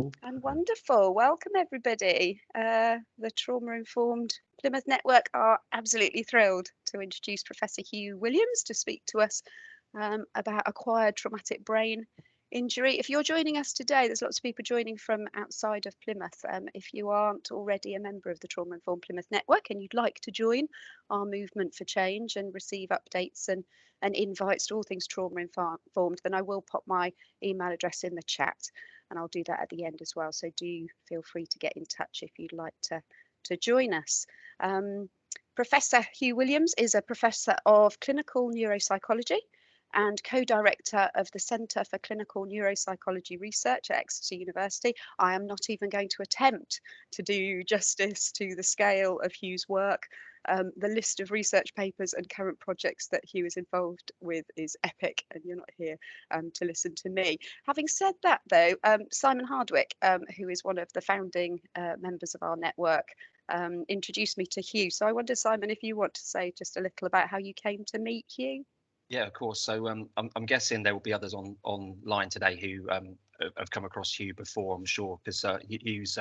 all? And wonderful. Welcome, everybody. The Trauma-Informed Plymouth Network are absolutely thrilled to introduce Professor Hugh Williams to speak to us about acquired traumatic brain injury. If you're joining us today, there's lots of people joining from outside of Plymouth. If you aren't already a member of the Trauma-Informed Plymouth Network and you'd like to join our movement for change and receive updates and invites to all things trauma-informed, then I will pop my email address in the chat, and I'll do that at the end as well. So do feel free to get in touch if you'd like to join us. Professor Hugh Williams is a professor of clinical neuropsychology and co-director of the Centre for Clinical Neuropsychology Research at Exeter University. I am not even going to attempt to do justice to the scale of Hugh's work. The list of research papers and current projects that Hugh is involved with is epic, and you're not here to listen to me. Having said that, though, Simon Hardwick, who is one of the founding members of our network, introduced me to Hugh. So I wonder, Simon, if you want to say just a little about how you came to meet Hugh. Yeah, of course. So I'm guessing there will be others online today who have come across Hugh before, I'm sure, because Hugh's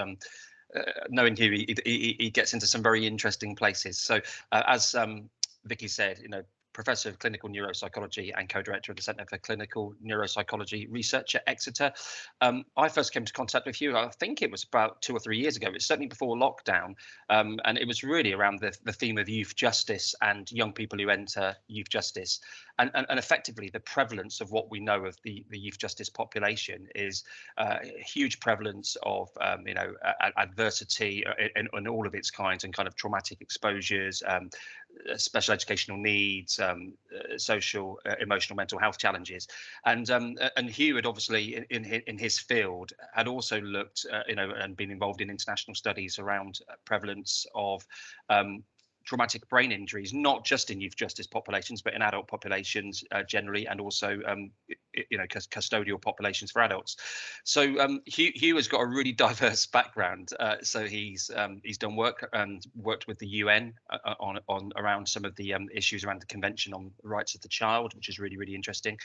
knowing Hugh, he gets into some very interesting places. So as Vicky said, Professor of Clinical Neuropsychology and co-director of the Centre for Clinical Neuropsychology Research at Exeter. I first came into contact with Hugh, I think it was about 2 or 3 years ago. It's certainly before lockdown, and it was really around the theme of youth justice and young people who enter youth justice, and effectively the prevalence of what we know of the youth justice population is a huge prevalence of adversity in all of its kinds, and kind of traumatic exposures, special educational needs, social, emotional, mental health challenges, and Hugh had obviously in his field had also looked, and been involved in international studies around prevalence of traumatic brain injuries, not just in youth justice populations, but in adult populations generally, and also custodial populations for adults. So Hugh has got a really diverse background. So he's done work and worked with the UN on around some of the issues around the Convention on the Rights of the Child, which is really, really interesting.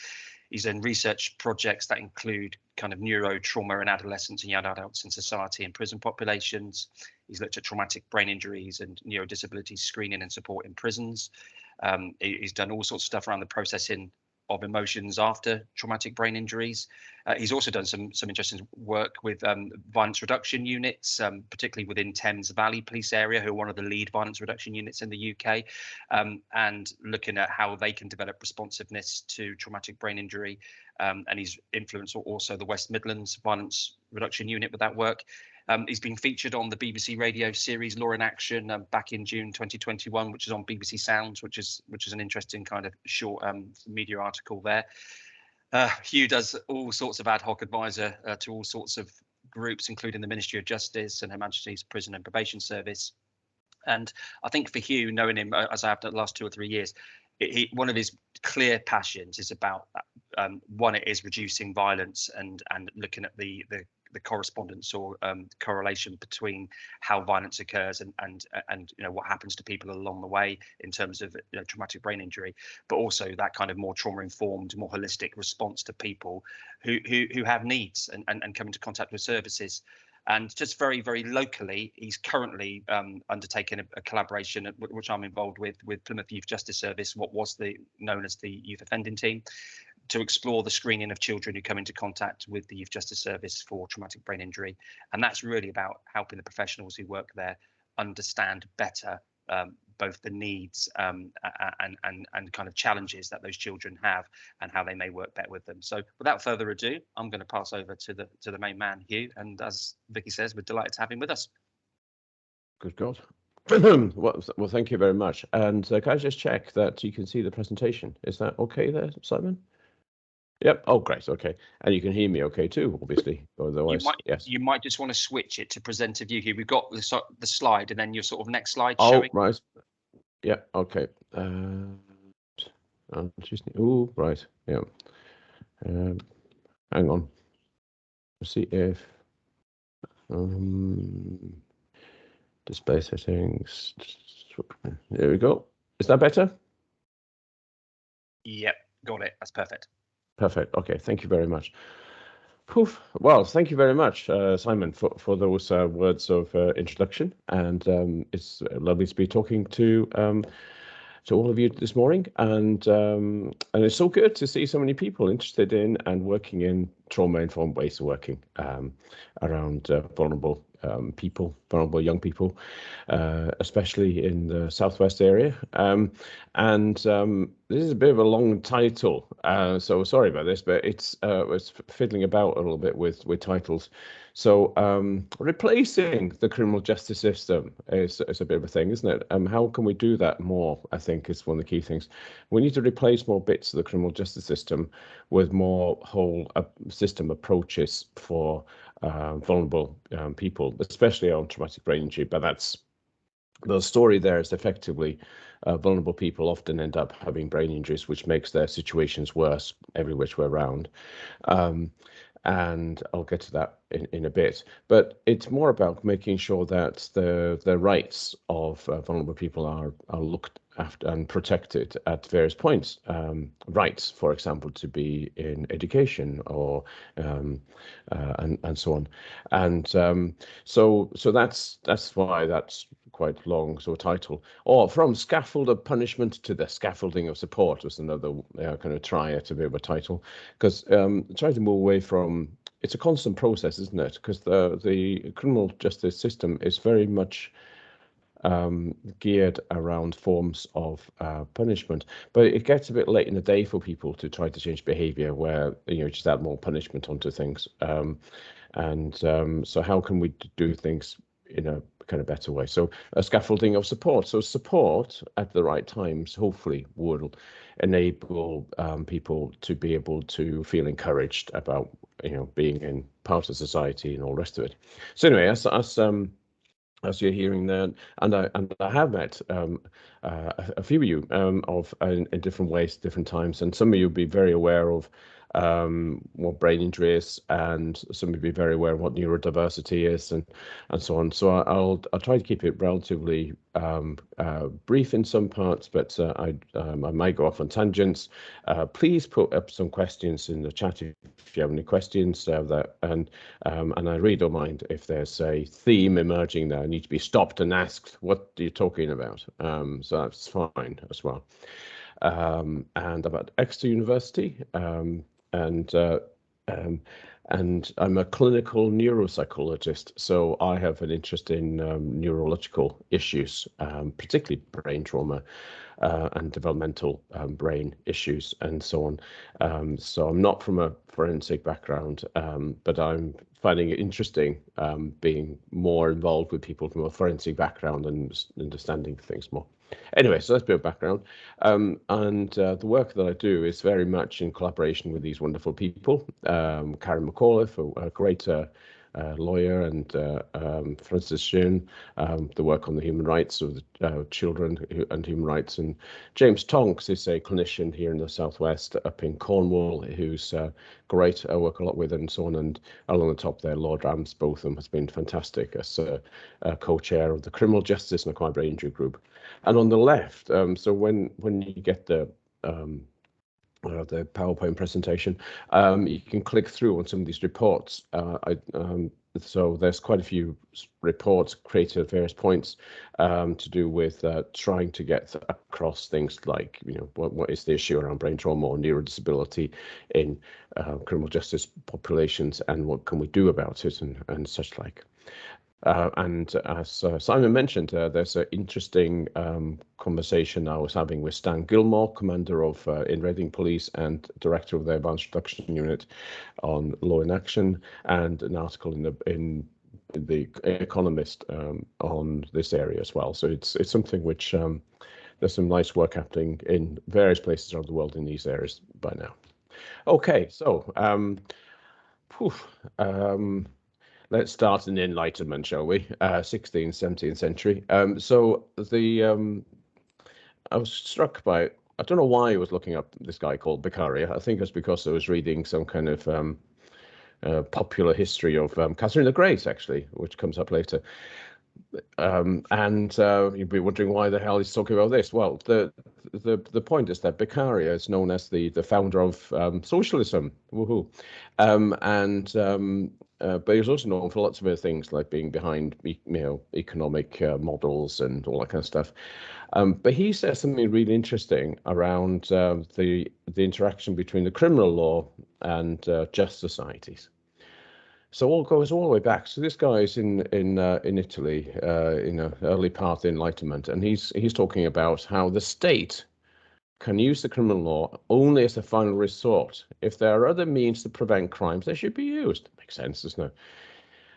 He's done research projects that include kind of neurotrauma in adolescents and young adults in society and prison populations. He's looked at traumatic brain injuries and neurodisability screening and support in prisons. He's done all sorts of stuff around the processing of emotions after traumatic brain injuries. He's also done some interesting work with violence reduction units, particularly within Thames Valley Police area, who are one of the lead violence reduction units in the UK, and looking at how they can develop responsiveness to traumatic brain injury. And he's influenced also the West Midlands Violence Reduction Unit with that work. He's been featured on the BBC radio series Law in Action back in June 2021, which is on BBC Sounds, which is an interesting kind of short media article there. Hugh does all sorts of ad hoc advisor to all sorts of groups, including the Ministry of Justice and Her Majesty's Prison and Probation Service. And I think for Hugh, knowing him as I have done the last 2 or 3 years, one of his clear passions is about one, it is reducing violence and looking at the correspondence or correlation between how violence occurs and what happens to people along the way in terms of traumatic brain injury, but also that kind of more trauma-informed, more holistic response to people who have needs and come into contact with services. And just very, very locally, he's currently undertaking a collaboration, which I'm involved with Plymouth Youth Justice Service, what was known as the Youth Offending Team, to explore the screening of children who come into contact with the Youth Justice Service for traumatic brain injury. And that's really about helping the professionals who work there understand better both the needs and kind of challenges that those children have and how they may work better with them. So without further ado, I'm going to pass over to the main man, Hugh. And as Vicky says, we're delighted to have him with us. Good God. Well, thank you very much. And can I just check that you can see the presentation? Is that okay there, Simon? Yep. Oh, great. Okay. And you can hear me okay too, obviously. Otherwise, yes. You might just want to switch it to presenter view here. We've got the slide and then your sort of next slide showing. Oh, right. Yeah. Okay. Oh, right. Yeah. Hang on. Let's see if display settings. There we go. Is that better? Yep. Got it. That's perfect. Perfect. Okay, thank you very much. Poof. Well, thank you very much, Simon, for those words of introduction. And it's lovely to be talking to all of you this morning. And it's so good to see so many people interested in and working in trauma-informed ways of working around vulnerable people, vulnerable young people, especially in the Southwest area. This is a bit of a long title, so sorry about this, but it's fiddling about a little bit with titles. So replacing the criminal justice system is a bit of a thing, isn't it? How can we do that more, I think, is one of the key things. We need to replace more bits of the criminal justice system with more whole system approaches for vulnerable people, especially on traumatic brain injury. But that's the story there is effectively vulnerable people often end up having brain injuries, which makes their situations worse every which way around. And I'll get to that in a bit. But it's more about making sure that the rights of vulnerable people are looked after and protected at various points. Rights, for example, to be in education or and so on. And so that's why that's quite long sort of title. Or from scaffold of punishment to the scaffolding of support was another kind of try at a bit of a title, because trying to move away from, it's a constant process, isn't it? Because the criminal justice system is very much geared around forms of punishment, but it gets a bit late in the day for people to try to change behavior where just add more punishment onto things. So how can we do things in a kind of better way? So a scaffolding of support. So support at the right times hopefully will enable people to be able to feel encouraged about being in part of society and all the rest of it. So anyway, as you're hearing there, and I have met a few of you in different ways, different times, and some of you will be very aware of what brain injury is, and some will be very aware of what neurodiversity is, and so on. So I'll try to keep it relatively brief in some parts, but I might go off on tangents. Please put up some questions in the chat if you have any questions, and I really don't mind if there's a theme emerging there. I need to be stopped and asked, what are you talking about? So that's fine as well. And about Exeter University, and I'm a clinical neuropsychologist, so I have an interest in neurological issues, particularly brain trauma and developmental brain issues and so on. So I'm not from a forensic background, but I'm finding it interesting being more involved with people from a forensic background and understanding things more. Anyway, so that's a bit of background. The work that I do is very much in collaboration with these wonderful people. Karen McAuliffe, a great lawyer, and Francis Sheen, the work on the human rights of the children and human rights. And James Tonks is a clinician here in the Southwest up in Cornwall, who's great. I work a lot with, and so on. And along the top there, Lord Rams, both of them has been fantastic as a co-chair of the Criminal Justice and Acquired Brain Injury Group. And on the left, so when you get the PowerPoint presentation, you can click through on some of these reports. So there's quite a few reports created at various points to do with trying to get across things like, what is the issue around brain trauma or neurodisability in criminal justice populations, and what can we do about it, and such like. And as Simon mentioned, there's an interesting conversation I was having with Stan Gilmore, commander of in Reading Police and director of the Advanced Reduction Unit, on law in action, and an article in the Economist on this area as well. So it's something which there's some nice work happening in various places around the world in these areas by now. Okay, so let's start in the Enlightenment, shall we? 16th, 17th century. So I was struck by, I don't know why I was looking up this guy called Beccaria. I think it's because I was reading some kind of popular history of Catherine the Great, actually, which comes up later. you'd be wondering why the hell he's talking about this. Well, the point is that Beccaria is known as the founder of socialism. Woohoo! But he's also known for lots of other things, like being behind economic models and all that kind of stuff. But he says something really interesting around the interaction between the criminal law and just societies. So all goes all the way back. So this guy is in Italy, early part of the Enlightenment, and he's talking about how the state can use the criminal law only as a final resort. If there are other means to prevent crimes, they should be used. Makes sense, doesn't it?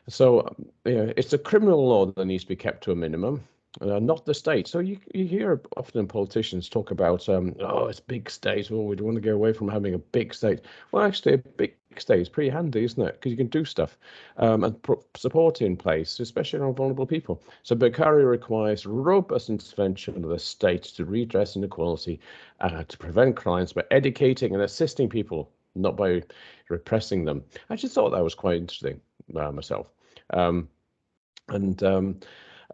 So it's the criminal law that needs to be kept to a minimum, not the state. So you hear often politicians talk about, oh, it's big state. Oh, we want to go away from having a big state. Well, actually, a big state is pretty handy, isn't it? Because you can do stuff and put support in place, especially on vulnerable people. So Beccaria requires robust intervention of the state to redress inequality, to prevent crimes by educating and assisting people, not by repressing them. I just thought that was quite interesting myself.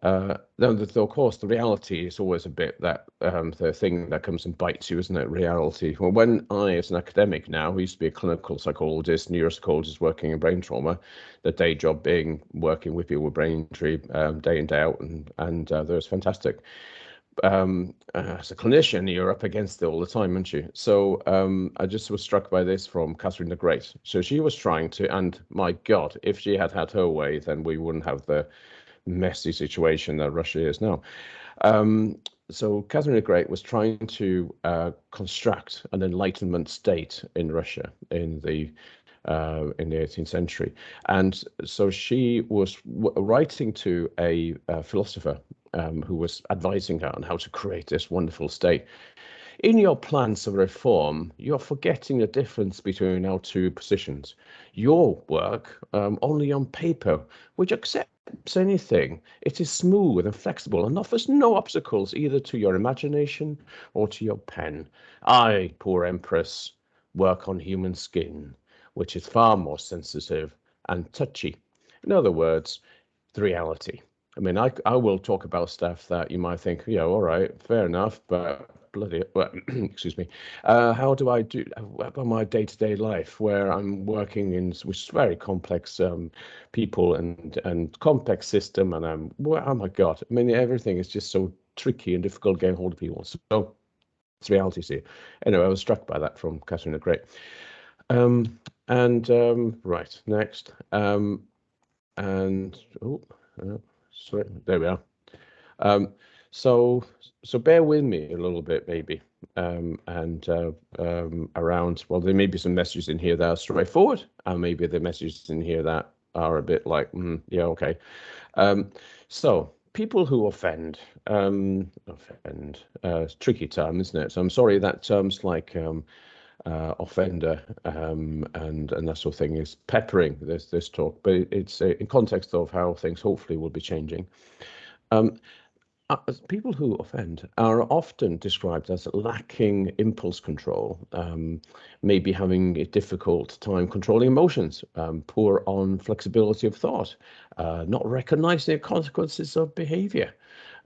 Of course, the reality is always a bit that the thing that comes and bites you, isn't it? Reality. Well, when I, as an academic now, who used to be a clinical psychologist, neuropsychologist working in brain trauma, the day job being working with people with brain injury day in, day out, and that was fantastic. As a clinician, you're up against it all the time, aren't you? So I just was struck by this from Catherine the Great. So she was trying to, and my God, if she had had her way, then we wouldn't have the messy situation that Russia is now. So Catherine the Great was trying to construct an Enlightenment state in Russia in the 18th century, and so she was writing to a philosopher who was advising her on how to create this wonderful state. In your plans of reform, you're forgetting the difference between our two positions. Your work, only on paper, which accepts anything. It is smooth and flexible and offers no obstacles either to your imagination or to your pen. I, poor empress, work on human skin, which is far more sensitive and touchy. In other words, the reality. I mean, I will talk about stuff that you might think, yeah, all right, fair enough, but bloody, well, excuse me, how do I do about my day-to-day life where I'm working in with very complex people and complex system, and oh my God, I mean, everything is just so tricky and difficult getting hold of people. So it's reality here. Anyway, I was struck by that from Catherine the Great. Right, next. Sorry, there we are. So bear with me a little bit, maybe, around, well, there may be some messages in here that are straightforward, and maybe the messages in here that are a bit like, yeah, okay. So people who offend, tricky term, isn't it? So I'm sorry that terms like offender and that sort of thing is peppering this talk, but it's in context of how things hopefully will be changing. People who offend are often described as lacking impulse control, maybe having a difficult time controlling emotions, poor on flexibility of thought, not recognizing the consequences of behavior,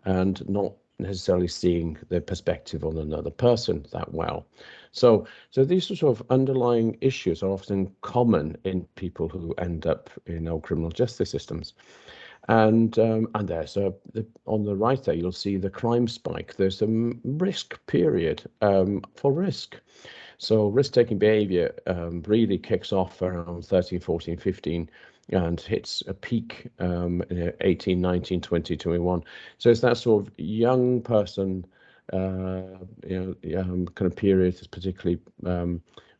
and not necessarily seeing the perspective on another person that well. So these sort of underlying issues are often common in people who end up in our criminal justice systems. And there's on the right there, you'll see the crime spike. There's a risk period for risk. So risk-taking behavior really kicks off around 13, 14, 15, and hits a peak 18, 19, 20, 21. So it's that sort of young person, kind of period is particularly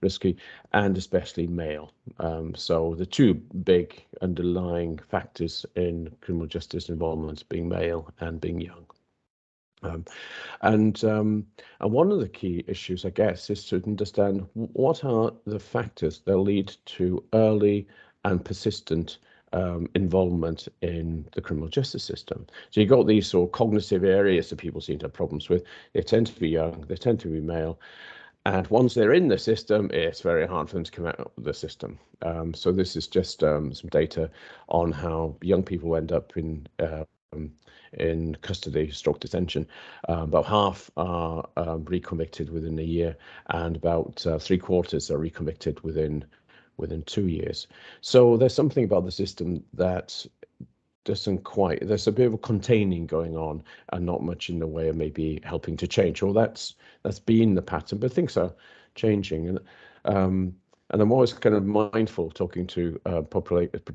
risky, and especially male. So the two big underlying factors in criminal justice involvement being male and being young. And one of the key issues, I guess, is to understand what are the factors that lead to early and persistent involvement in the criminal justice system. So you've got these sort of cognitive areas that people seem to have problems with. They tend to be young, they tend to be male. And once they're in the system, it's very hard for them to come out of the system. So this is just some data on how young people end up in in custody, stroke detention. About half are reconvicted within a year, and about 3/4 are reconvicted within 2 years. So there's something about the system that doesn't quite, there's a bit of a containing going on and not much in the way of maybe helping to change. Well, that's been the pattern, but things are changing. And I'm always kind of mindful talking to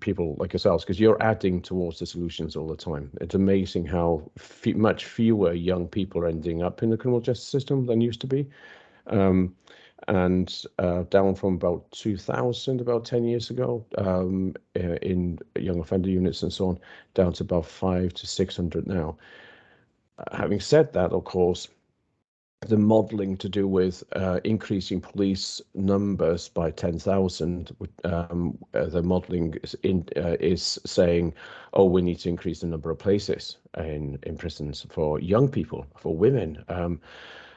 people like yourselves, because you're adding towards the solutions all the time. It's amazing how much fewer young people are ending up in the criminal justice system than used to be. And down from about 2,000 about 10 years ago in young offender units and so on, down to about 500 to 600 now. Having said that, of course, the modelling to do with increasing police numbers by 10,000, the modelling is saying, oh, we need to increase the number of places in prisons for young people, for women,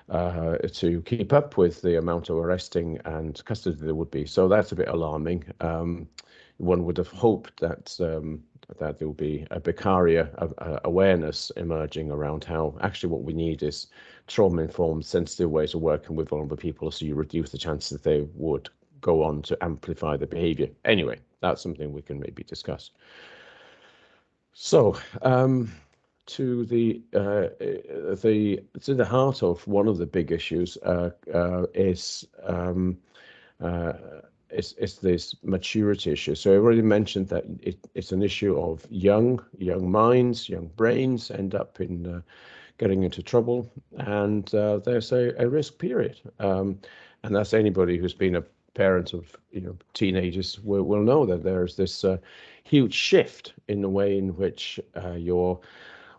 to keep up with the amount of arresting and custody there would be. So that's a bit alarming. One would have hoped that that there will be a big area of awareness emerging around how actually what we need is trauma-informed, sensitive ways of working with vulnerable people, so you reduce the chances that they would go on to amplify the behavior. Anyway, that's something we can maybe discuss. So to the heart of one of the big issues is this maturity issue. So I already mentioned that it's an issue of young minds, young brains end up in getting into trouble, and there's a risk period, and that's anybody who's been a parent of teenagers will know that there's this huge shift in the way in which your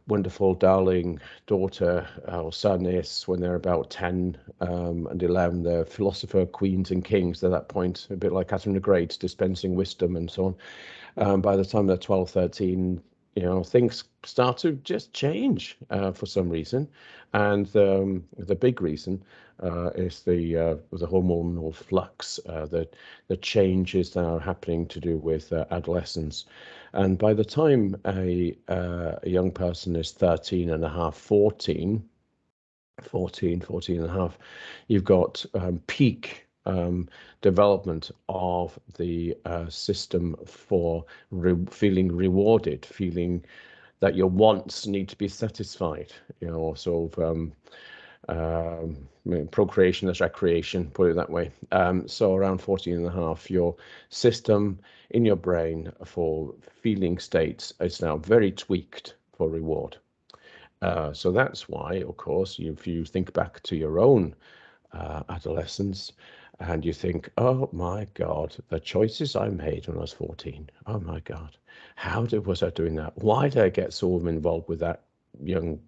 wonderful darling daughter or son is when they're about 10 and 11. They're philosopher queens and kings at that point, a bit like Catherine the Great, dispensing wisdom and so on. By the time they're 12, 13, things start to just change for some reason, and the big reason is the hormonal flux, the changes that are happening to do with adolescence. And by the time a young person is 13 and a half, 14 and a half, you've got peak development of the system for feeling rewarded, feeling that your wants need to be satisfied, sort of procreation as recreation, put it that way. So around 14 and a half, your system in your brain for feeling states is now very tweaked for reward. So that's why, of course, if you think back to your own adolescence and you think, oh my God, the choices I made when I was 14, oh my God, how was I doing that? Why did I get so involved with that young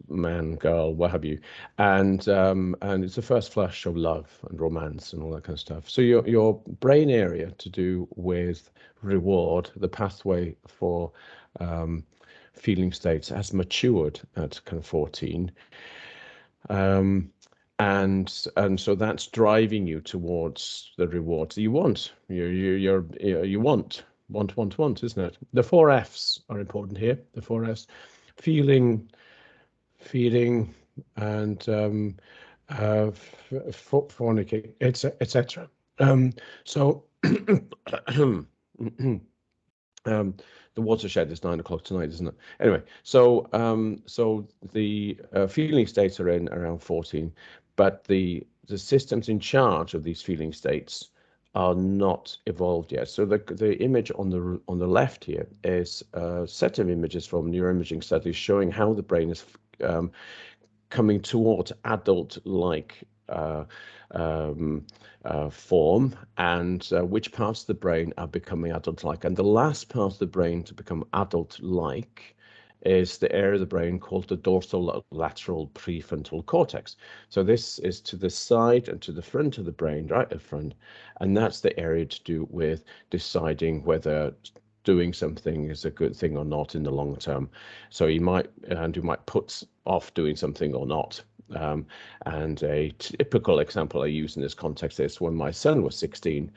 man, girl, what have you? And it's the first flush of love and romance and all that kind of stuff. So your brain area to do with reward, the pathway for feeling states, has matured at kind of 14. And so that's driving you towards the rewards that you want. You want, isn't it? The 4 Fs are important here. The 4 Fs: feeling, feeding, and fornicating, etc. So the watershed is 9 o'clock tonight, isn't it? Anyway, so so the feeling states are in around 14, but the systems in charge of these feeling states are not evolved yet. So the image on the left here is a set of images from neuroimaging studies showing how the brain is coming towards adult-like form, and which parts of the brain are becoming adult-like. And the last part of the brain to become adult-like is the area of the brain called the dorsolateral prefrontal cortex. So this is to the side and to the front of the brain, right at front, and that's the area to do with deciding whether doing something is a good thing or not in the long term. So you might put off doing something or not. And a typical example I use in this context is when my son was 16,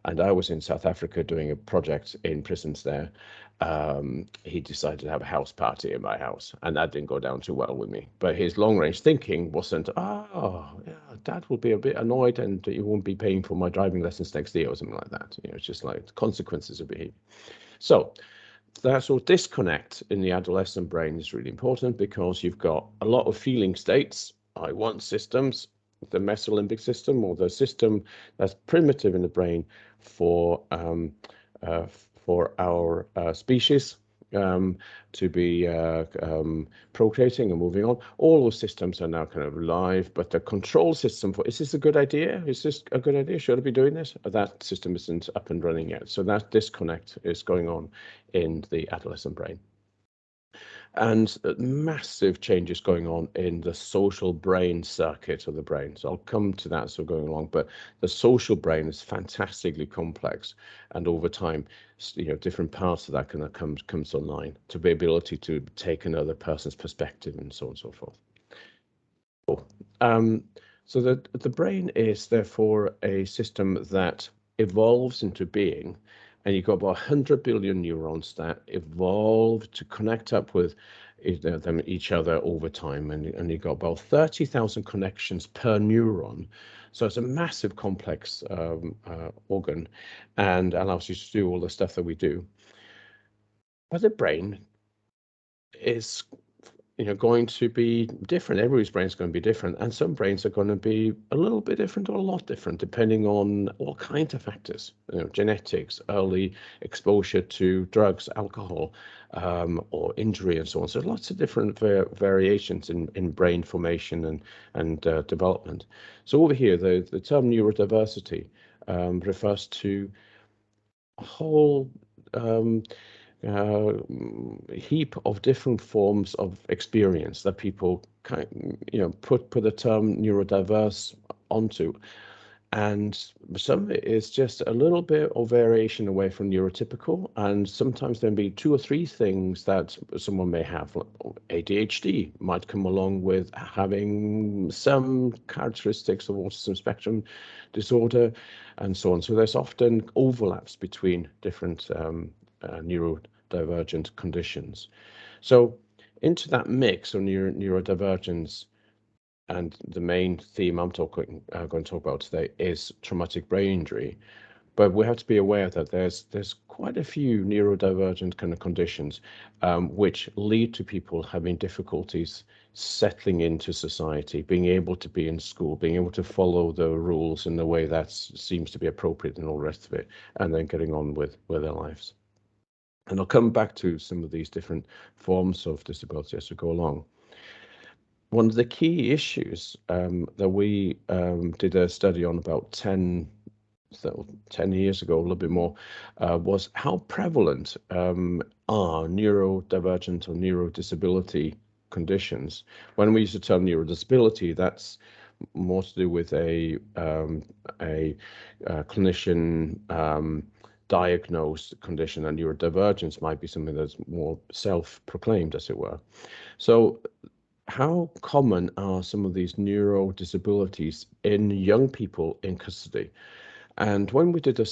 and I was in South Africa doing a project in prisons there. He decided to have a house party in my house, and that didn't go down too well with me. But his long-range thinking wasn't, oh, yeah, Dad will be a bit annoyed and he won't be paying for my driving lessons next year or something like that. You know, it's just like consequences of behavior. So that sort of disconnect in the adolescent brain is really important, because you've got a lot of feeling states, I want systems, the mesolimbic system, or the system that's primitive in the brain for our species to be procreating and moving on. All those systems are now kind of live, but the control system for, is this a good idea? Is this a good idea? Should I be doing this? That system isn't up and running yet. So that disconnect is going on in the adolescent brain. And massive changes going on in the social brain circuit of the brain. So I'll come to that as we're going along, but the social brain is fantastically complex, and over time, you know, different parts of that kind of comes online, to be ability to take another person's perspective and so on and so forth. So the brain is therefore a system that evolves into being, and you've got about 100 billion neurons that evolve to connect up with each other over time, and you've got about 30,000 connections per neuron. So it's a massive complex organ, and allows you to do all the stuff that we do. But the brain is, you know, going to be different. Everybody's brain is going to be different, and some brains are going to be a little bit different or a lot different, depending on all kinds of factors, you know, genetics, early exposure to drugs, alcohol, or injury, and so on. So lots of different variations in brain formation and development. So over here, the term neurodiversity refers to a whole heap of different forms of experience that people put the term neurodiverse onto, and some of it is just a little bit of variation away from neurotypical, and sometimes there'll be 2 or 3 things that someone may have. ADHD might come along with having some characteristics of autism spectrum disorder, and so on. So there's often overlaps between different neurodivergent conditions. So into that mix of neurodivergence, and the main theme I'm going to talk about today is traumatic brain injury. But we have to be aware that there's quite a few neurodivergent kind of conditions which lead to people having difficulties settling into society, being able to be in school, being able to follow the rules in the way that seems to be appropriate and all the rest of it, and then getting on with their lives. And I'll come back to some of these different forms of disability as we go along. One of the key issues that we did a study on about 10 years ago, a little bit more, was how prevalent are neurodivergent or neurodisability conditions. When we use the term neurodisability, that's more to do with a clinician diagnosed condition, and neurodivergence might be something that's more self-proclaimed, as it were. So how common are some of these neurodisabilities in young people in custody? And when we did a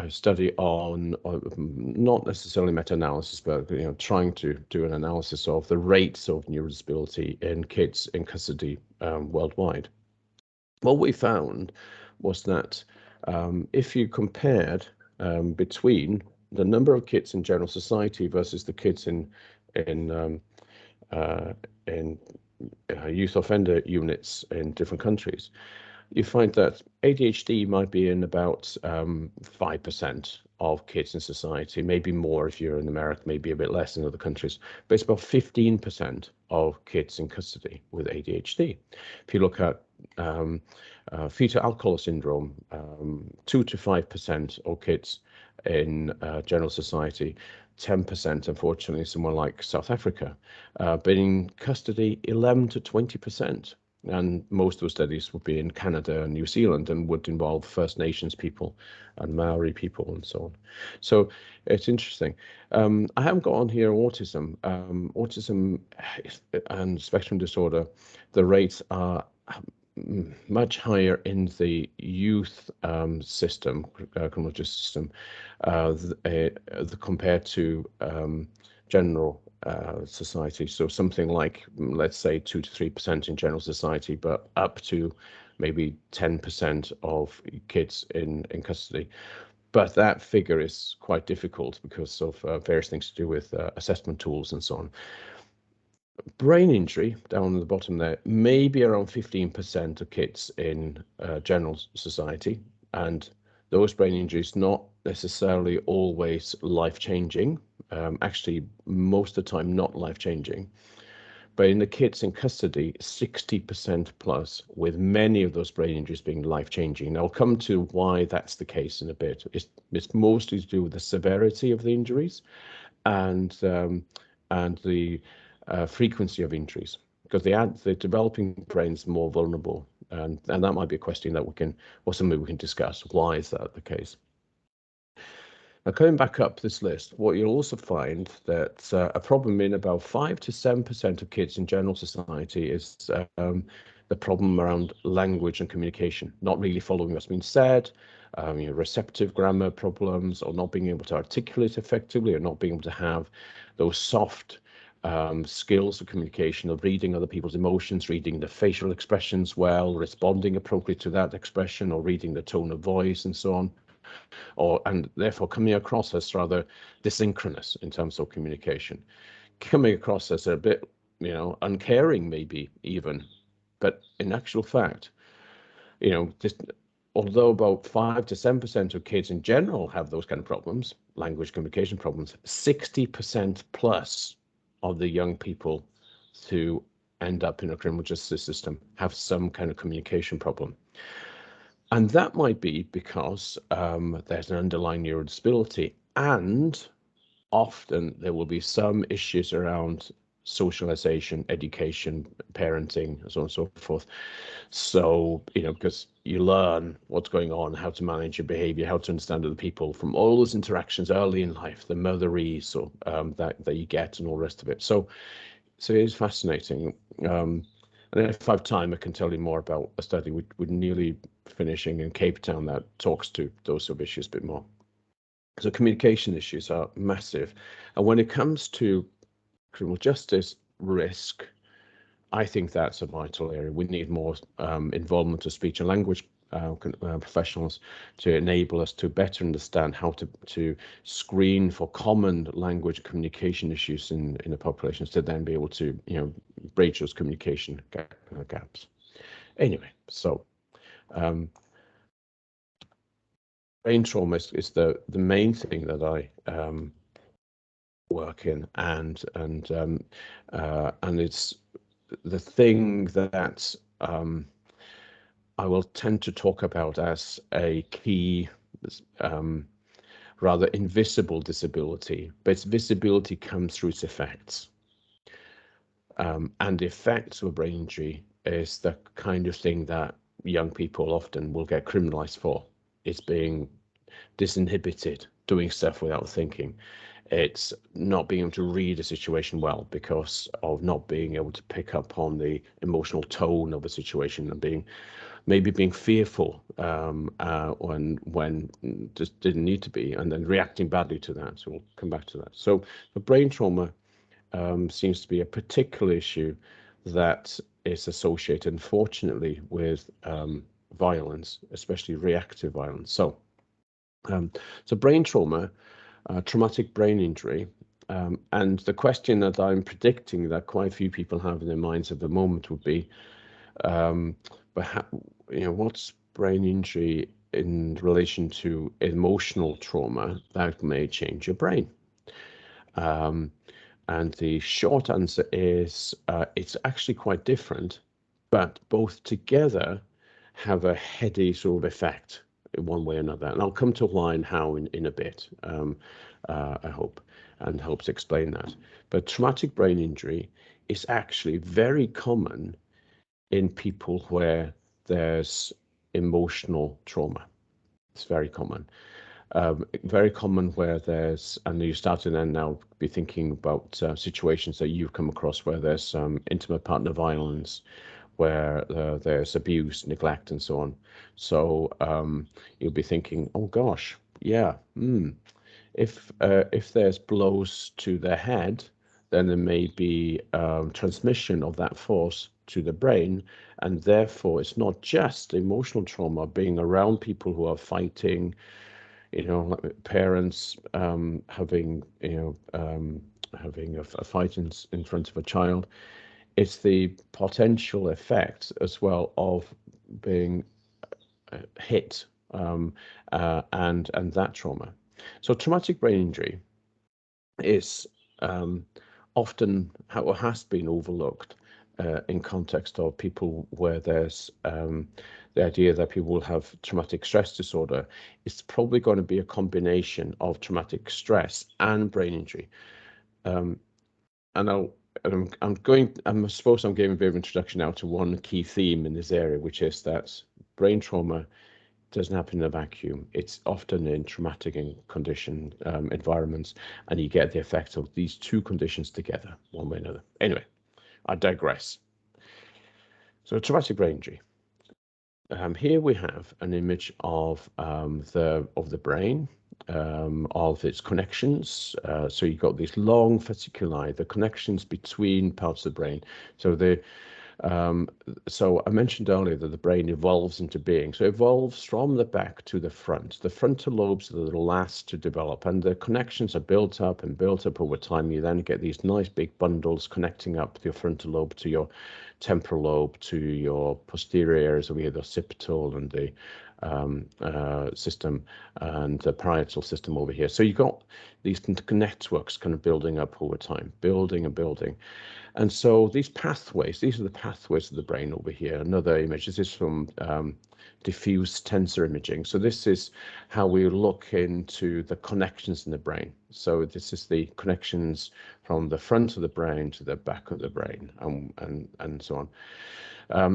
study on not necessarily meta-analysis, but trying to do an analysis of the rates of neurodisability in kids in custody worldwide, what we found was that if you compared between the number of kids in general society versus the kids in youth offender units in different countries, you find that ADHD might be in about 5% of kids in society, maybe more if you're in America, maybe a bit less in other countries, but it's about 15% of kids in custody with ADHD. If you look at fetal alcohol syndrome, 2 to 5% of kids in general society, 10%, unfortunately, somewhere like South Africa, but in custody, 11 to 20%. And most of those studies would be in Canada and New Zealand and would involve First Nations people and Maori people and so on. So it's interesting. I haven't got on here autism. Autism and spectrum disorder, the rates are much higher in the youth system, criminal justice system, compared to general society. So something like, let's say, 2 to 3% in general society, but up to maybe 10% of kids in custody. But that figure is quite difficult because of various things to do with assessment tools and so on. Brain injury, down at the bottom there, maybe around 15% of kids in general society, and those brain injuries not necessarily always life-changing, actually most of the time not life-changing, but in the kids in custody, 60% plus, with many of those brain injuries being life-changing. Now, I'll come to why that's the case in a bit. It's mostly to do with the severity of the injuries and the frequency of injuries, because the developing brain's more vulnerable, and that might be a question that we can, or something we can discuss. Why is that the case? Now, coming back up this list, what you'll also find that a problem in about 5 to 7% of kids in general society is the problem around language and communication, not really following what's been said, receptive grammar problems, or not being able to articulate effectively, or not being able to have those soft skills of communication, of reading other people's emotions, reading the facial expressions well, responding appropriately to that expression, or reading the tone of voice and so on, and therefore coming across as rather desynchronous in terms of communication, coming across as a bit, uncaring maybe even. But in actual fact, although about 5 to 7% of kids in general have those kind of problems, language communication problems, 60% plus of the young people who end up in a criminal justice system have some kind of communication problem. And that might be because there's an underlying neurodisability, and often there will be some issues around socialization, education, parenting, and so on and so forth. So, because you learn what's going on, how to manage your behavior, how to understand other people from all those interactions early in life, the motherese or that you get and all the rest of it. So it is fascinating. And if I have time, I can tell you more about a study we're nearly finishing in Cape Town that talks to those sort of issues a bit more. So communication issues are massive. And when it comes to criminal justice risk, I think that's a vital area. We need more involvement of speech and language professionals to enable us to better understand how to screen for common language communication issues in the populations, to then be able to bridge those communication gaps. Anyway, so brain trauma is the main thing that I work in, and it's the thing that I will tend to talk about as a key, rather invisible disability, but its visibility comes through its effects. And the effects of a brain injury is the kind of thing that young people often will get criminalized for. It's being disinhibited, doing stuff without thinking. It's not being able to read a situation well because of not being able to pick up on the emotional tone of a situation, and maybe being fearful when just didn't need to be, and then reacting badly to that. So we'll come back to that. So the brain trauma seems to be a particular issue that is associated, unfortunately, with violence, especially reactive violence. So brain trauma, traumatic brain injury, and the question that I'm predicting that quite a few people have in their minds at the moment would be, what's brain injury in relation to emotional trauma that may change your brain? And the short answer is it's actually quite different, but both together have a heady sort of effect in one way or another. And I'll come to why and how in a bit, I hope, and help to explain that. But traumatic brain injury is actually very common in people where there's emotional trauma. It's very common. Very common where there's, and you start to then now be thinking about situations that you've come across where there's intimate partner violence, where there's abuse, neglect, and so on. So you'll be thinking, oh gosh, yeah, if there's blows to the head, then there may be transmission of that force to the brain, and therefore it's not just emotional trauma, being around people who are fighting, like parents having having a fight in front of a child. It's the potential effects as well of being hit and that trauma. So traumatic brain injury is often or has been overlooked in context of people where there's the idea that people will have traumatic stress disorder. It's probably going to be a combination of traumatic stress and brain injury. And I suppose I'm giving a bit of introduction now to one key theme in this area, which is that brain trauma doesn't happen in a vacuum. It's often in traumatic condition environments, and you get the effect of these two conditions together, one way or another. Anyway, I digress. So traumatic brain injury. Here we have an image of the brain, of its connections. So you've got these long fasciculi, the connections between parts of the brain. So I mentioned earlier that the brain evolves into being. So it evolves from the back to the front. The frontal lobes are the last to develop, and the connections are built up over time. You then get these nice big bundles connecting up your frontal lobe to your temporal lobe, to your posterior areas over here, the occipital and the system, and the parietal system over here. So you've got these networks kind of building up over time, building and building. And so these pathways, these are the pathways of the brain over here. Another image, this is from diffuse tensor imaging. So this is how we look into the connections in the brain. So this is the connections from the front of the brain to the back of the brain, and so on.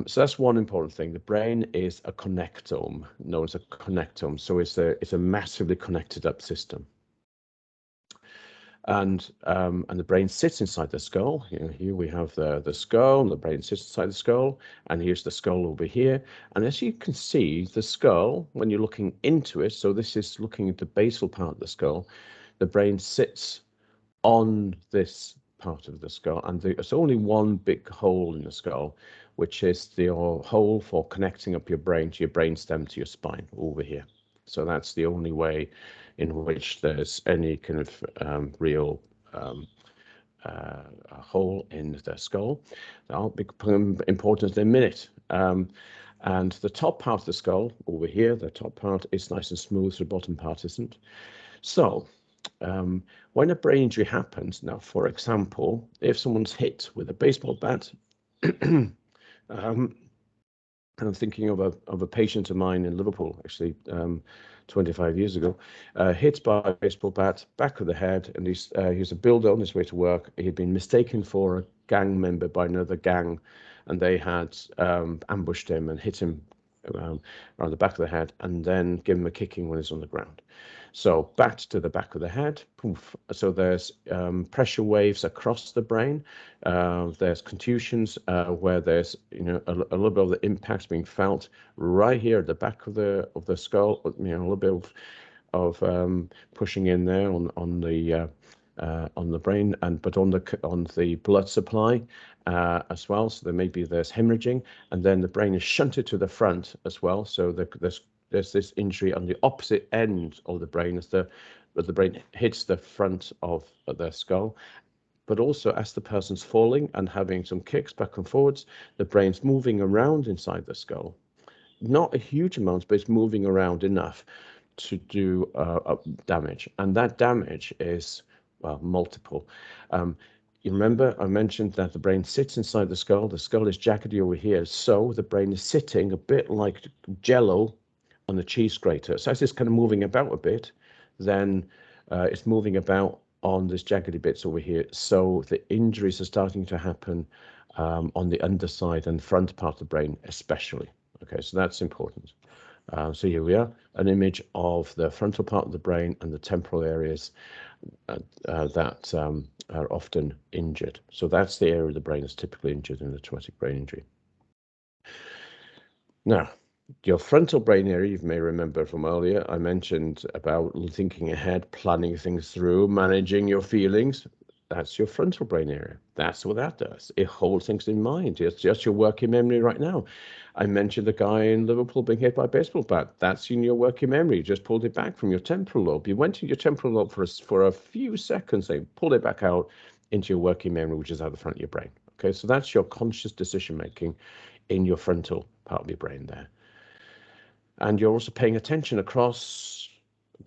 So that's one important thing. The brain is a connectome, known as a connectome. So it's a massively connected up system. And the brain sits inside the skull. Here we have the skull, and the brain sits inside the skull, and here's the skull over here. And as you can see, the skull, when you're looking into it, so this is looking at the basal part of the skull, the brain sits on this part of the skull, and there's only one big hole in the skull, which is the hole for connecting up your brain to your brainstem to your spine over here. So that's the only way in which there's any kind of real hole in the skull. That'll become important in a minute. And the top part of the skull over here, the top part is nice and smooth, the bottom part isn't. So when a brain injury happens, now, for example, if someone's hit with a baseball bat, and I'm thinking of a patient of mine in Liverpool, actually, 25 years ago, hit by a baseball bat, back of the head, and he was a builder on his way to work. He'd been mistaken for a gang member by another gang, and they had ambushed him and hit him around the back of the head, and then give him a kicking when he's on the ground. So bat to the back of the head, poof. So there's pressure waves across the brain. There's contusions where there's a little bit of the impact being felt right here at the back of the skull. A little bit of pushing in there on the brain, but on the blood supply as well. So there's hemorrhaging, and then the brain is shunted to the front as well. So there's this injury on the opposite end of the brain as the brain hits the front of the skull. But also, as the person's falling and having some kicks back and forwards, the brain's moving around inside the skull. Not a huge amount, but it's moving around enough to do damage. And that damage is, well, multiple. You remember I mentioned that the brain sits inside the skull. The skull is jaggedy over here. So the brain is sitting a bit like Jello on the cheese grater. So as it's kind of moving about a bit, then it's moving about on this jaggedy bits over here. So the injuries are starting to happen on the underside and front part of the brain especially. Okay, so that's important. So here we are, an image of the frontal part of the brain and the temporal areas that are often injured. So that's the area of the brain that's typically injured in a traumatic brain injury. Now, your frontal brain area, you may remember from earlier, I mentioned about thinking ahead, planning things through, managing your feelings. That's your frontal brain area. That's what that does. It holds things in mind. It's just your working memory right now. I mentioned the guy in Liverpool being hit by a baseball bat. That's in your working memory. You just pulled it back from your temporal lobe. You went to your temporal lobe for a few seconds, they pulled it back out into your working memory, which is out the front of your brain. Okay, so that's your conscious decision making in your frontal part of your brain there. And you're also paying attention across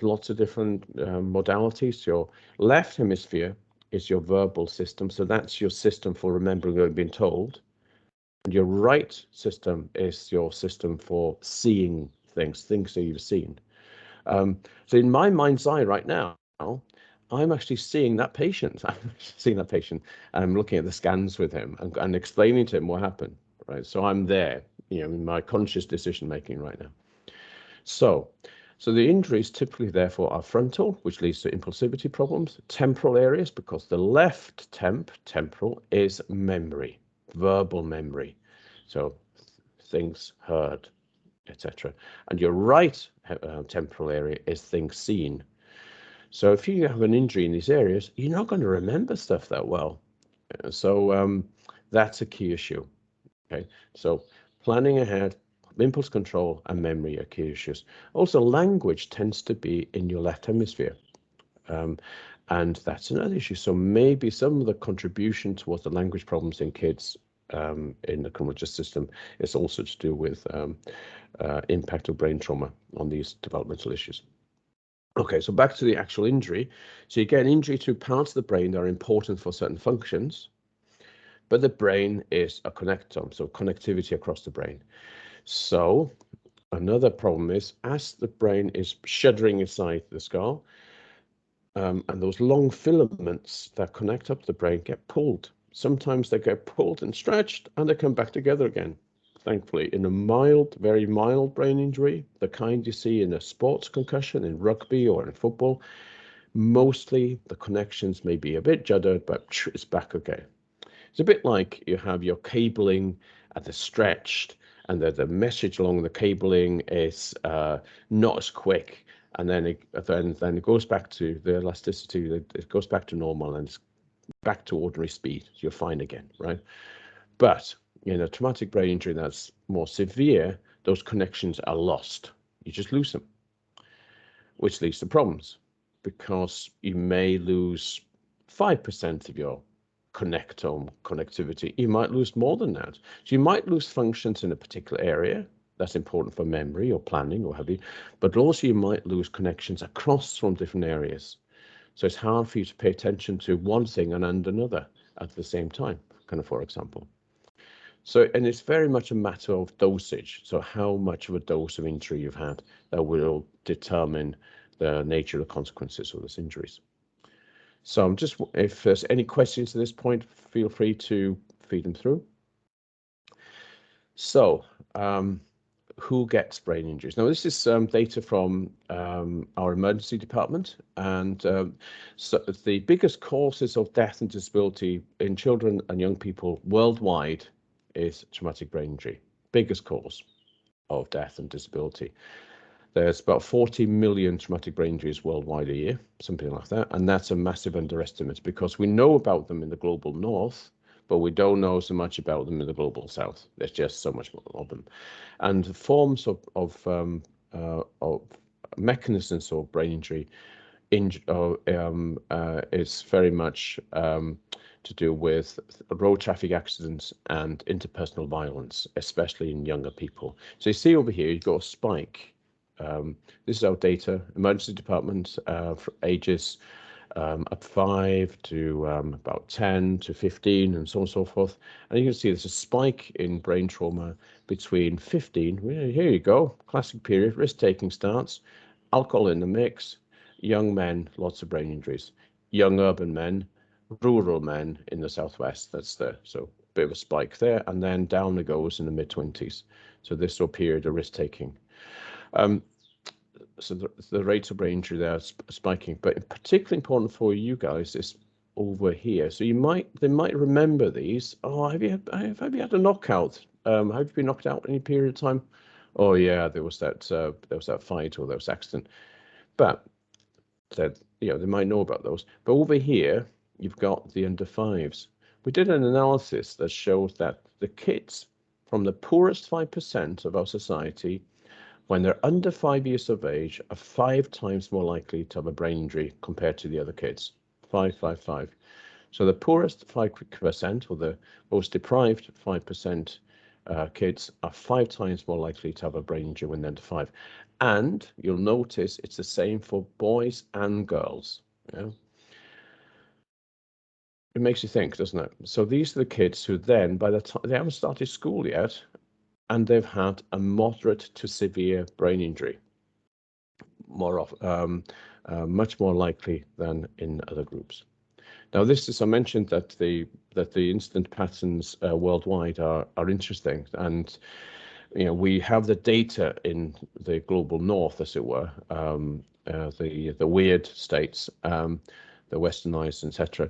lots of different modalities. Your left hemisphere is your verbal system. So that's your system for remembering what you've been told. And your right system is your system for seeing things that you've seen. So in my mind's eye right now, I'm actually seeing that patient. I'm looking at the scans with him and explaining to him what happened. Right. So I'm there, in my conscious decision making right now. So the injuries typically, therefore, are frontal, which leads to impulsivity problems, temporal areas, because the left temporal is memory, verbal memory. So things heard, etc. And your right temporal area is things seen. So if you have an injury in these areas, you're not going to remember stuff that well. So that's a key issue. Okay, so planning ahead, impulse control and memory are key issues. Also, language tends to be in your left hemisphere. And that's another issue. So maybe some of the contribution towards the language problems in kids in the criminal justice system is also to do with impact of brain trauma on these developmental issues. Okay, so back to the actual injury. So you get an injury to parts of the brain that are important for certain functions, but the brain is a connectome, so connectivity across the brain. So another problem is, as the brain is shuddering inside the skull, and those long filaments that connect up the brain get pulled. Sometimes they get pulled and stretched, and they come back together again. Thankfully, in a mild, very mild brain injury, the kind you see in a sports concussion, in rugby or in football, mostly the connections may be a bit juddered, but it's back again. It's a bit like you have your cabling at the stretched, and the message along the cabling is not as quick, and then it goes back to the elasticity. It goes back to normal, and it's back to ordinary speed. So you're fine again, right? But in a traumatic brain injury that's more severe, those connections are lost. You just lose them, which leads to problems, because you may lose 5% of your connectivity. You might lose more than that. So you might lose functions in a particular area that's important for memory or planning or have you, but also you might lose connections across from different areas. So it's hard for you to pay attention to one thing and another at the same time, kind of, for example. So, and it's very much a matter of dosage. So how much of a dose of injury you've had that will determine the nature of the consequences of those injuries. So I'm just, if there's any questions at this point, feel free to feed them through. So who gets brain injuries? Now, this is data from our emergency department, and so the biggest causes of death and disability in children and young people worldwide is traumatic brain injury. Biggest cause of death and disability. There's about 40 million traumatic brain injuries worldwide a year, something like that. And that's a massive underestimate, because we know about them in the global north, but we don't know so much about them in the global south. There's just so much more of them. And forms of mechanisms of brain injury is very much to do with road traffic accidents and interpersonal violence, especially in younger people. So you see over here, you've got a spike. This is our data, emergency department for ages up 5 to about 10 to 15 and so on and so forth. And you can see there's a spike in brain trauma between 15, here you go, classic period, risk-taking starts, alcohol in the mix, young men, lots of brain injuries, young urban men, rural men in the southwest, that's there. So a bit of a spike there, and then down it goes in the mid-20s. So this sort of period of risk-taking. So the rates of brain injury there are spiking, but particularly important for you guys is over here. So they might remember these. Oh, have you had a knockout Have you been knocked out any period of time? Oh yeah, there was that fight or there was accident. But that, you know, they might know about those. But over here, you've got the under fives. We did an analysis that showed that the kids from the poorest 5% of our society, when they're under 5 years of age, are 5 times more likely to have a brain injury compared to the other kids. 5, 5, 5. So the poorest 5%, or the most deprived 5% kids, are 5 times more likely to have a brain injury when they're under 5. And you'll notice it's the same for boys and girls. Yeah. It makes you think, doesn't it? So these are the kids who then, by the time they haven't started school yet, and they've had a moderate to severe brain injury, much more likely than in other groups. Now, this is, I mentioned that the incident patterns worldwide are interesting, and you know, we have the data in the global north, as it were, the weird states, the westernized, etc.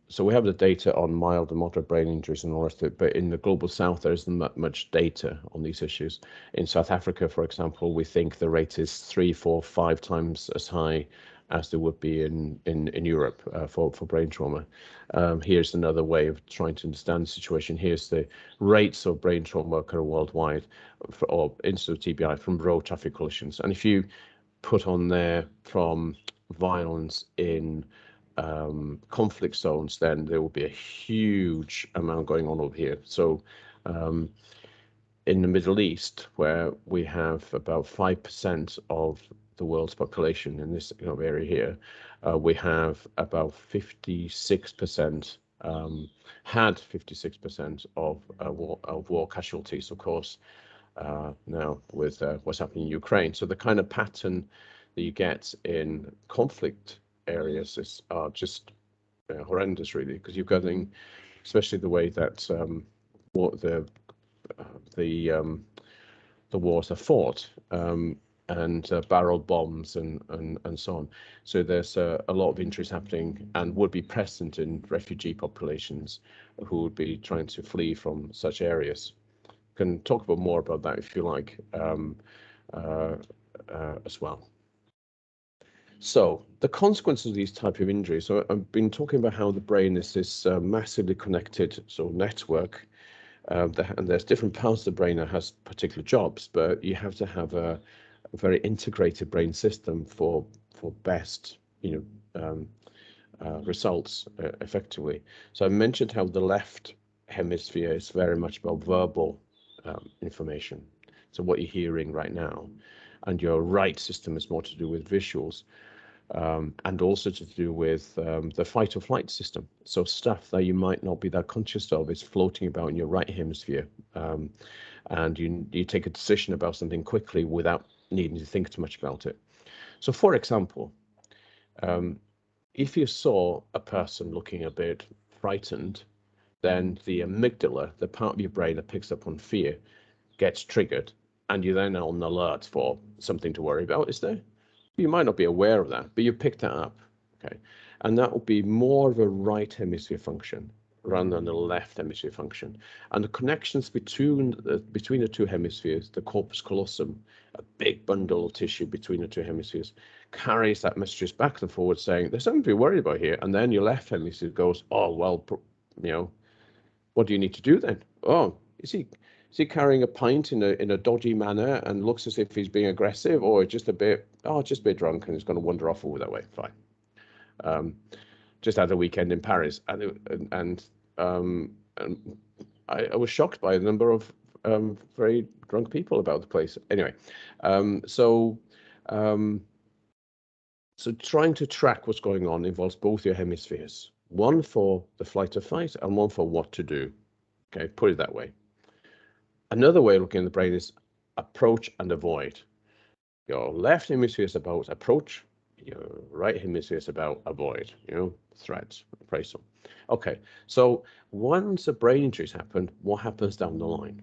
So we have the data on mild and moderate brain injuries and all the rest of it, but in the global south, there isn't much data on these issues. In South Africa, for example, we think the rate is 3, 4, 5 times as high as there would be in Europe for brain trauma. Here's another way of trying to understand the situation. Here's the rates of brain trauma occur worldwide, or incidence of TBI from road traffic collisions. And if you put on there from violence in conflict zones, then there will be a huge amount going on over here. So in the Middle East, where we have about 5% of the world's population in this area here, we have about 56%, had 56% of war casualties, of course, now with what's happening in Ukraine. So the kind of pattern that you get in conflict areas are just horrendous, really, because you're getting, especially the way that the wars are fought, and barrel bombs and so on. So there's a lot of injuries happening and would be present in refugee populations who would be trying to flee from such areas. Can talk about more about that if you like, as well. So the consequences of these type of injuries. So I've been talking about how the brain is this massively connected sort of network, and there's different parts of the brain that has particular jobs, but you have to have a very integrated brain system for best results effectively. So I mentioned how the left hemisphere is very much about verbal information, so what you're hearing right now, and your right system is more to do with visuals, and also to do with the fight or flight system. So stuff that you might not be that conscious of is floating about in your right hemisphere, and you take a decision about something quickly without needing to think too much about it. So for example, if you saw a person looking a bit frightened, then the amygdala, the part of your brain that picks up on fear, gets triggered, and you're then on alert for something to worry about, is there? You might not be aware of that, but you picked that up, okay? And that will be more of a right hemisphere function rather than the left hemisphere function. And the connections between the two hemispheres, the corpus callosum, a big bundle of tissue between the two hemispheres, carries that messages back and forward saying, there's something to be worried about here. And then your left hemisphere goes, oh, well, what do you need to do then? Oh, is he carrying a pint in a dodgy manner and looks as if he's being aggressive, or just a bit drunk and he's going to wander off over that way? Fine. Just had a weekend in Paris, and I was shocked by the number of very drunk people about the place. Anyway, so trying to track what's going on involves both your hemispheres, one for the flight or fight and one for what to do. Okay, put it that way. Another way of looking at the brain is approach and avoid. Your left hemisphere is about approach, your right hemisphere is about avoid, threats, appraisal. Okay, so once a brain injury has happened, what happens down the line?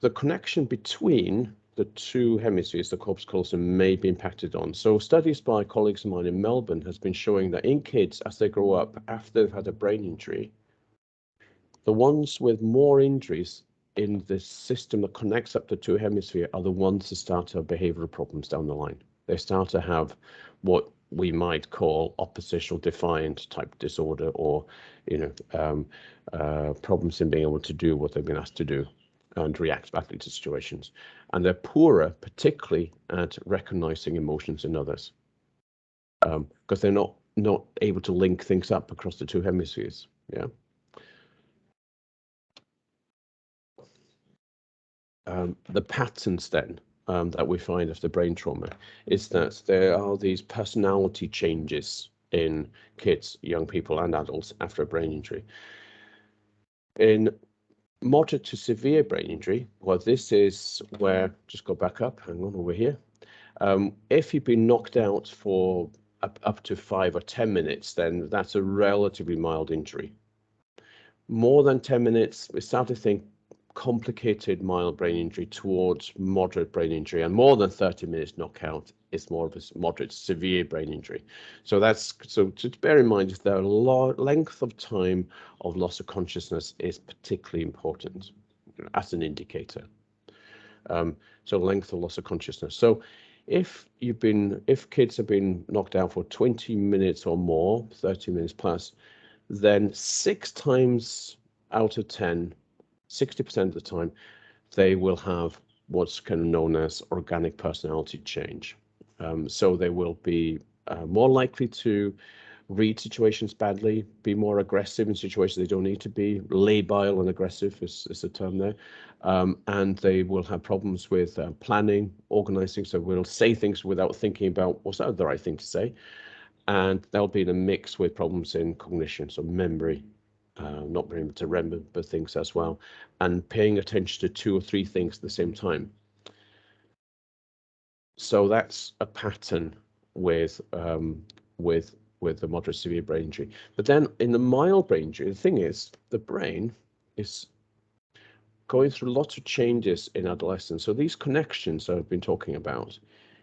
The connection between the two hemispheres, the corpus callosum, may be impacted on. So studies by colleagues of mine in Melbourne has been showing that in kids, as they grow up after they've had a brain injury, the ones with more injuries in the system that connects up the two hemispheres are the ones that start to have behavioral problems down the line. They start to have what we might call oppositional defiant type disorder, or problems in being able to do what they've been asked to do and react badly to situations. And they're poorer, particularly at recognizing emotions in others, because they're not able to link things up across the two hemispheres. Yeah. The patterns then that we find after brain trauma is that there are these personality changes in kids, young people, and adults after a brain injury. In moderate to severe brain injury, well, this is where, just go back up, hang on, over here. If you've been knocked out for up to 5 or 10 minutes, then that's a relatively mild injury. More than 10 minutes, we start to think complicated mild brain injury towards moderate brain injury, and more than 30 minutes knockout is more of a moderate severe brain injury. So to bear in mind, the length of time of loss of consciousness is particularly important as an indicator. So length of loss of consciousness. So if kids have been knocked out for 20 minutes or more, 30 minutes plus, then 6 times out of 10, 60% of the time, they will have what's kind of known as organic personality change. So they will be more likely to read situations badly, be more aggressive in situations they don't need to be. Labile and aggressive is a term there. And they will have problems with planning, organizing. So we'll say things without thinking about what's that the right thing to say. And they'll be in a mix with problems in cognition, so memory, not being able to remember things as well, and paying attention to 2 or 3 things at the same time. So that's a pattern with the moderate severe brain injury. But then in the mild brain injury, the thing is, the brain is going through lots of changes in adolescence. So these connections I've been talking about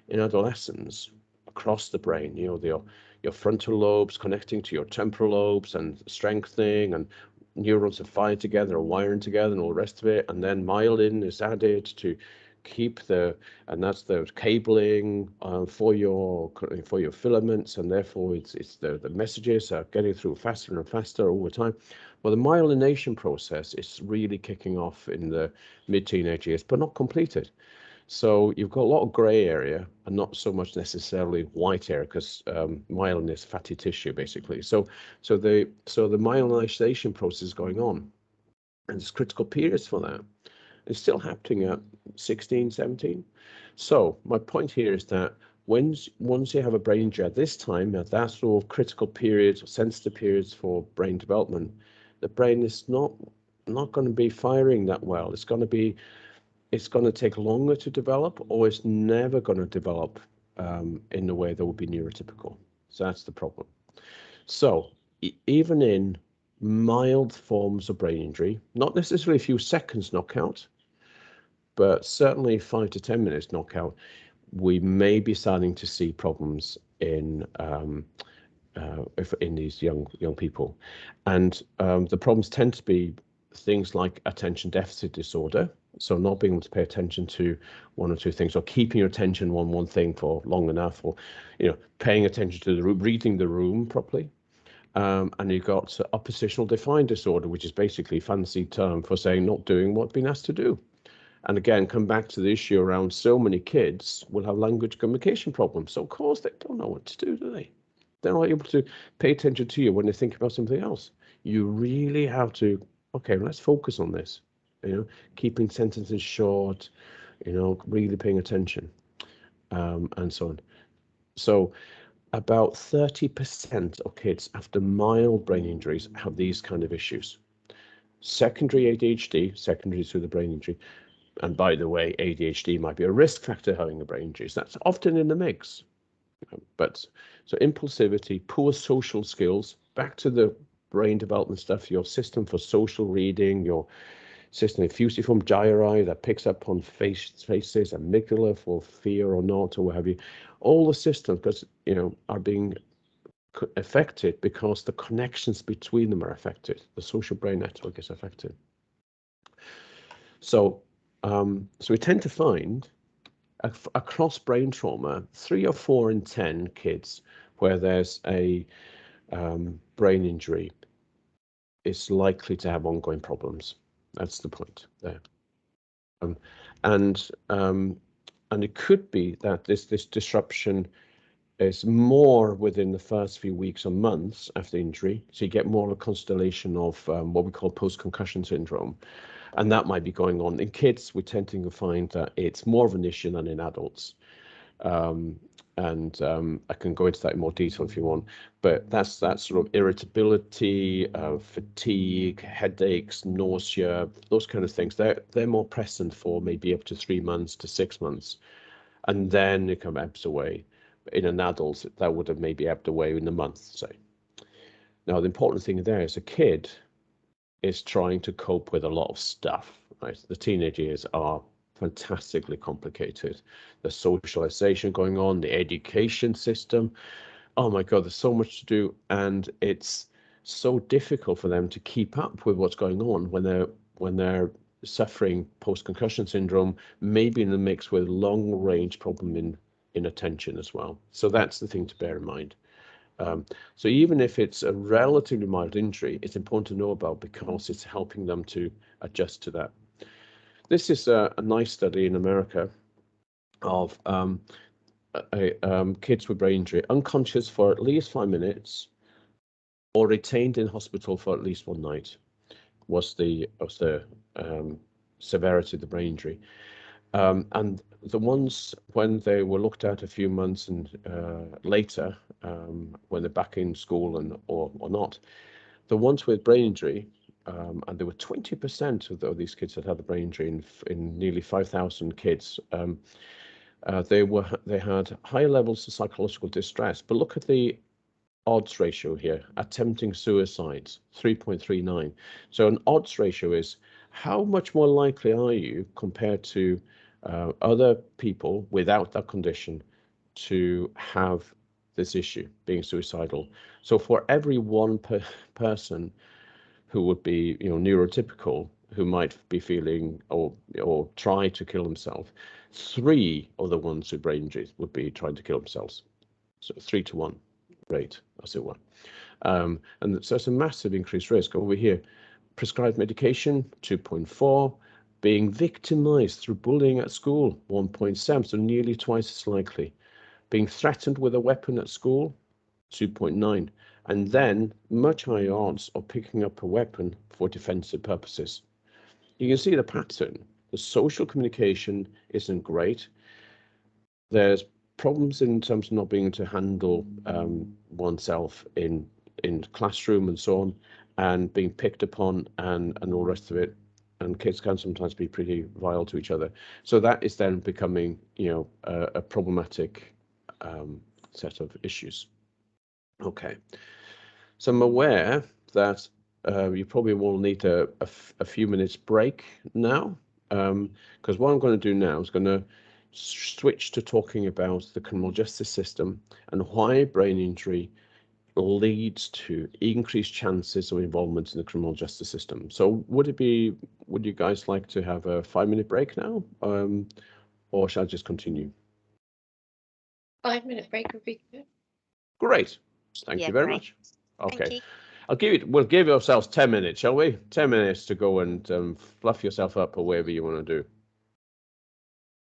in adolescence across the brain, your frontal lobes connecting to your temporal lobes and strengthening, and neurons are fired together or wiring together and all the rest of it. And then myelin is added to keep and that's the cabling for your filaments, and therefore it's the messages are getting through faster and faster all the time. Well, the myelination process is really kicking off in the mid-teenage years, but not completed. So you've got a lot of gray area and not so much necessarily white area, because myelin is fatty tissue basically. So the myelinization process is going on, and there's critical periods for that. It's still happening at 16, 17. So my point here is that once you have a brain injury at this time, at that sort of critical periods or sensitive periods for brain development, the brain is not going to be firing that well. It's going to take longer to develop, or it's never going to develop in the way that would be neurotypical. So that's the problem. So even in mild forms of brain injury, not necessarily a few seconds knockout, but certainly 5 to 10 minutes knockout, we may be starting to see problems in these young people. And the problems tend to be things like attention deficit disorder, so not being able to pay attention to 1 or 2 things, or keeping your attention on one thing for long enough, or paying attention to the room, reading the room properly. And you've got oppositional defiant disorder, which is basically a fancy term for saying not doing what been asked to do. And again, come back to the issue around so many kids will have language communication problems. So of course they don't know what to do they? They're not able to pay attention to you when they think about something else. You really have to, okay, let's focus on this, keeping sentences short, really paying attention, and so on. So about 30% of kids after mild brain injuries have these kind of issues. Secondary ADHD, secondary to the brain injury. And by the way, ADHD might be a risk factor having a brain injury. So that's often in the mix. But so impulsivity, poor social skills, back to the brain development stuff, your system for social reading, your system fusiform gyri that picks up on faces, amygdala for fear or not, or what have you. All the systems, because are being affected because the connections between them are affected. The social brain network is affected. So, so we tend to find across brain trauma, 3 or 4 in 10 kids where there's a brain injury is likely to have ongoing problems. That's the point there. And it could be that this disruption is more within the first few weeks or months after injury. So you get more of a constellation of what we call post-concussion syndrome. And that might be going on. In kids, we tend to find that it's more of an issue than in adults. I can go into that in more detail if you want, but that's that sort of irritability, fatigue, headaches, nausea, those kind of things. They're more present for maybe up to 3 months to 6 months, and then it kind of ebbs away. In an adult, that would have maybe ebbed away in a month, say. Now, the important thing there is a kid is trying to cope with a lot of stuff, right? The teenage years are fantastically complicated. The socialization going on, the education system. Oh my God, there's so much to do. And it's so difficult for them to keep up with what's going on when they're suffering post-concussion syndrome, maybe in the mix with long-range problem in attention as well. So that's the thing to bear in mind. So even if it's a relatively mild injury, it's important to know about because it's helping them to adjust to that. This is a nice study in America of kids with brain injury, unconscious for at least 5 minutes or retained in hospital for at least 1 night was the severity of the brain injury. And the ones when they were looked at a few months and later, when they're back in school and or not, the ones with brain injury, and there were 20% of these kids that had a brain injury in nearly 5,000 kids. They had higher levels of psychological distress. But look at the odds ratio here: attempting suicides, 3.39. So an odds ratio is how much more likely are you compared to other people without that condition to have this issue, being suicidal. So for every one person who would be, neurotypical, who might be feeling or try to kill himself, 3 of the ones with brain injuries would be trying to kill themselves. So 3 to 1 rate, as it were. And so it's a massive increased risk. Over here, prescribed medication, 2.4. Being victimized through bullying at school, 1.7, so nearly twice as likely. Being threatened with a weapon at school, 2.9. And then much higher odds of picking up a weapon for defensive purposes. You can see the pattern. The social communication isn't great. There's problems in terms of not being able to handle oneself in classroom and so on, and being picked upon and all the rest of it. And kids can sometimes be pretty vile to each other. So that is then becoming, a problematic set of issues. Okay. So I'm aware that you probably will need a few minutes break now, because what I'm going to do now is going to switch to talking about the criminal justice system and why brain injury leads to increased chances of involvement in the criminal justice system. So would you guys like to have a 5-minute break now, or shall I just continue? 5-minute break would be good. Great. Thank you very much. Thank Okay. you. We'll give ourselves 10 minutes, shall we? 10 minutes to go and fluff yourself up or whatever you want to do.